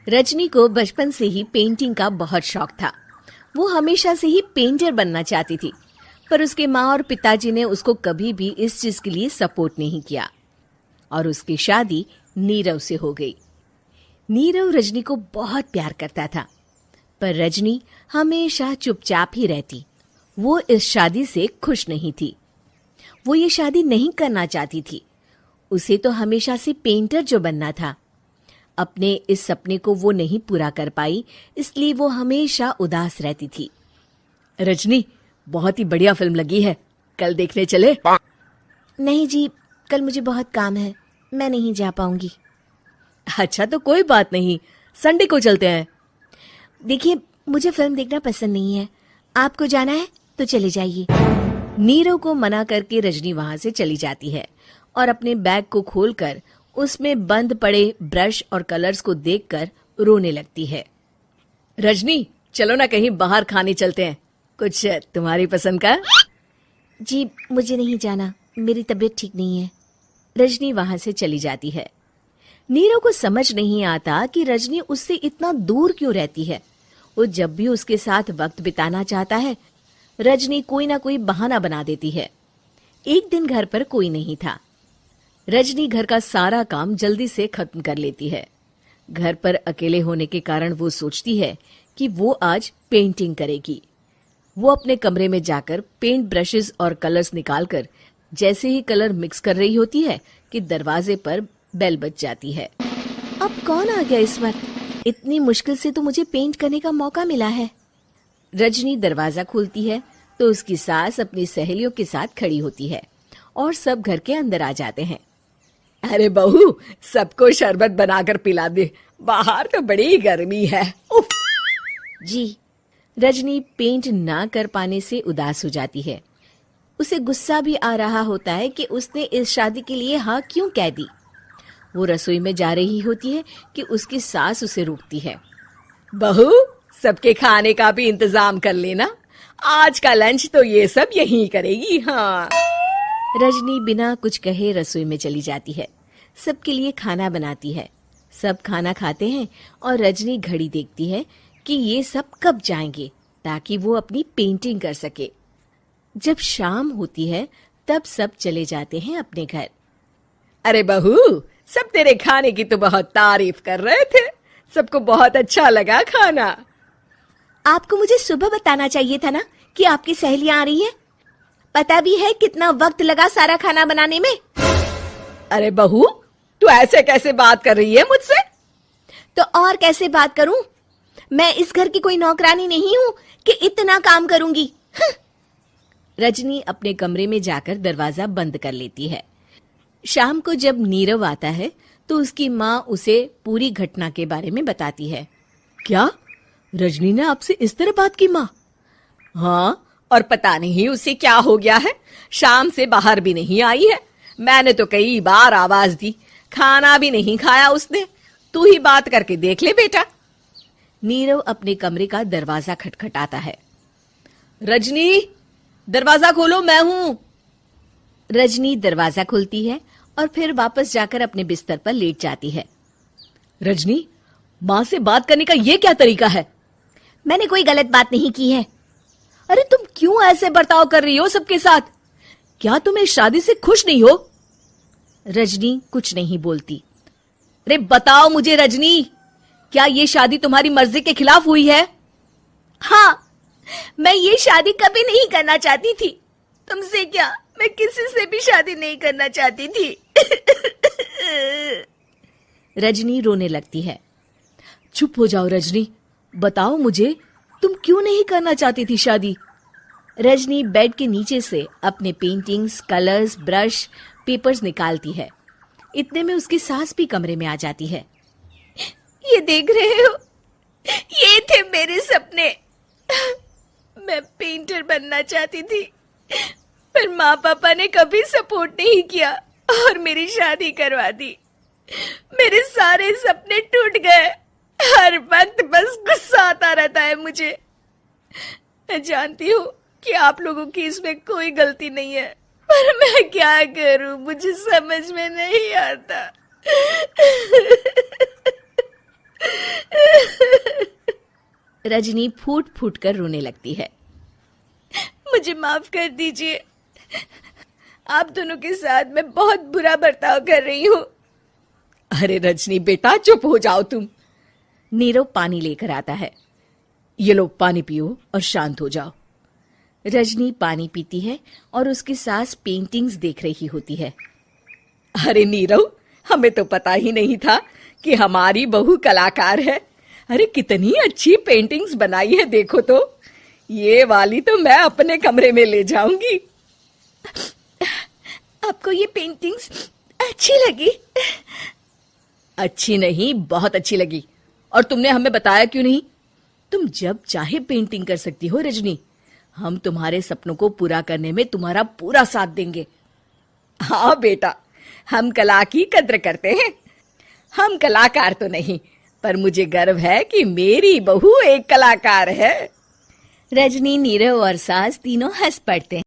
रजनी को बचपन से ही पेंटिंग का बहुत शौक था। वो हमेशा से ही पेंटर बनना चाहती थी, पर उसके माँ और पिताजी ने उसको कभी भी इस चीज के लिए सपोर्ट नहीं किया और उसकी शादी नीरव से हो गई। नीरव रजनी को बहुत प्यार करता था, पर रजनी हमेशा चुपचाप ही रहती। वो इस शादी से खुश नहीं थी। वो ये शादी नहीं करना चाहती थी। उसे तो हमेशा से पेंटर जो बनना था। अपने इस सपने को वो नहीं पूरा कर पाई, इसलिए वो हमेशा उदास रहती थी। रजनी, बहुत ही बढ़िया फिल्म लगी है, कल देखने चले? नहीं जी, कल मुझे बहुत काम है, मैं नहीं जा पाऊंगी। अच्छा तो कोई बात नहीं, संडे को चलते हैं। देखिए, मुझे फिल्म देखना पसंद नहीं है। आपको जाना है तो चले जाइए। नीरव को मना करके रजनी वहां से चली जाती है और अपने बैग को खोलकर उसमें बंद पड़े ब्रश और कलर्स को देखकर रोने लगती है। रजनी, चलो ना कहीं बाहर खाने चलते हैं, कुछ तुम्हारी पसंद का। जी, मुझे नहीं जाना, मेरी तबीयत ठीक नहीं है। रजनी वहां से चली जाती है। नीरव को समझ नहीं आता कि रजनी उससे इतना दूर क्यों रहती है। वो जब भी उसके साथ वक्त बिताना चाहता है, रजनी कोई ना कोई बहाना बना देती है। एक दिन घर पर कोई नहीं था। रजनी घर का सारा काम जल्दी से खत्म कर लेती है। घर पर अकेले होने के कारण वो सोचती है कि वो आज पेंटिंग करेगी। वो अपने कमरे में जाकर पेंट ब्रशेस और कलर्स निकालकर जैसे ही कलर मिक्स कर रही होती है कि दरवाजे पर बेल बज जाती है। अब कौन आ गया इस वक्त? इतनी मुश्किल से तो मुझे पेंट करने का मौका मिला है। रजनी दरवाजा खोलती है तो उसकी सास अपनी सहेलियों के साथ खड़ी होती है और सब घर के अंदर आ जाते हैं। अरे बहू, सबको शरबत बनाकर पिला दे, बाहर तो बड़ी गर्मी है। उफ। जी। रजनी पेंट ना कर पाने से उदास हो जाती है। उसे गुस्सा भी आ रहा होता है कि उसने इस शादी के लिए हाँ क्यों कह दी। वो रसोई में जा रही होती है कि उसकी सास उसे रोकती है। बहू, सबके खाने का भी इंतजाम कर लेना, आज का लंच तो ये सब यहीं करेगी। हाँ। रजनी बिना कुछ कहे रसोई में चली जाती है। सबके लिए खाना बनाती है। सब खाना खाते हैं और रजनी घड़ी देखती है कि ये सब कब जाएंगे ताकि वो अपनी पेंटिंग कर सके। जब शाम होती है तब सब चले जाते हैं अपने घर। अरे बहू, सब तेरे खाने की तो बहुत तारीफ कर रहे थे, सबको बहुत अच्छा लगा खाना। आपको मुझे सुबह बताना चाहिए था ना कि आपकी सहेलियां आ रही हैं। पता भी है कितना वक्त लगा सारा खाना बनाने में। अरे बहू, तू ऐसे कैसे बात कर रही है मुझसे? तो और कैसे बात करूं? मैं इस घर की कोई नौकरानी नहीं हूं कि इतना काम करूंगी। रजनी अपने कमरे में जाकर दरवाजा बंद कर लेती है। शाम को जब नीरव आता है तो उसकी माँ उसे पूरी घटना के बारे में बताती है। क्या रजनी ने आपसे इस तरह बात की माँ? हाँ, और पता नहीं उसे क्या हो गया है, शाम से बाहर भी नहीं आई है। मैंने तो कई बार आवाज दी, खाना भी नहीं खाया उसने। तू ही बात करके देख ले बेटा। नीरव अपने कमरे का दरवाजा खटखटाता है। रजनी, दरवाजा खोलो, मैं हूं। रजनी दरवाजा खोलती है और फिर वापस जाकर अपने बिस्तर पर लेट जाती है। रजनी, माँ से बात करने का ये क्या तरीका है? मैंने कोई गलत बात नहीं की है। अरे तुम क्यों ऐसे बर्ताव कर रही हो सबके साथ? क्या तुम इस शादी से खुश नहीं हो? रजनी कुछ नहीं बोलती। अरे बताओ मुझे रजनी, क्या ये शादी तुम्हारी मर्जी के खिलाफ हुई है? हाँ, मैं ये शादी कभी नहीं करना चाहती थी। तुमसे क्या, मैं किसी से भी शादी नहीं करना चाहती थी। रजनी रोने लगती है। चुप हो जाओ रजनी, बताओ मुझे, तुम क्यों नहीं करना चाहती थी शादी? रजनी बेड के नीचे से अपने पेंटिंग्स, कलर्स, ब्रश, पेपर्स निकालती है। इतने में उसकी सास भी कमरे में आ जाती है। ये देख रहे हो, ये थे मेरे सपने। मैं पेंटर बनना चाहती थी, पर माँ पापा ने कभी सपोर्ट नहीं किया और मेरी शादी करवा दी। मेरे सारे सपने टूट गए। हर वक्त बस गुस्सा आता रहता है मुझे। मैं जानती हूँ कि आप लोगों की इसमें कोई गलती नहीं है, पर मैं क्या करूँ, मुझे समझ में नहीं आता। रजनी फूट फूट कर रोने लगती है। मुझे माफ कर दीजिए, आप दोनों के साथ मैं बहुत बुरा बर्ताव कर रही हूँ। अरे रजनी बेटा, चुप हो जाओ तुम। नीरव पानी लेकर आता है। ये लो पानी पियो और शांत हो जाओ। रजनी पानी पीती है और उसकी सास पेंटिंग्स देख रही होती है। अरे नीरव, हमें तो पता ही नहीं था कि हमारी बहू कलाकार है। अरे कितनी अच्छी पेंटिंग्स बनाई है, देखो तो। ये वाली तो मैं अपने कमरे में ले जाऊंगी। आपको ये पेंटिंग्स अच्छी लगी? अच्छी नहीं, बहुत अच्छी लगी। और तुमने हमें बताया क्यों नहीं? तुम जब चाहे पेंटिंग कर सकती हो रजनी। हम तुम्हारे सपनों को पूरा करने में तुम्हारा पूरा साथ देंगे। हाँ बेटा, हम कला की कद्र करते हैं। हम कलाकार तो नहीं, पर मुझे गर्व है कि मेरी बहू एक कलाकार है। रजनी, नीरव और सास तीनों हंस पड़ते हैं।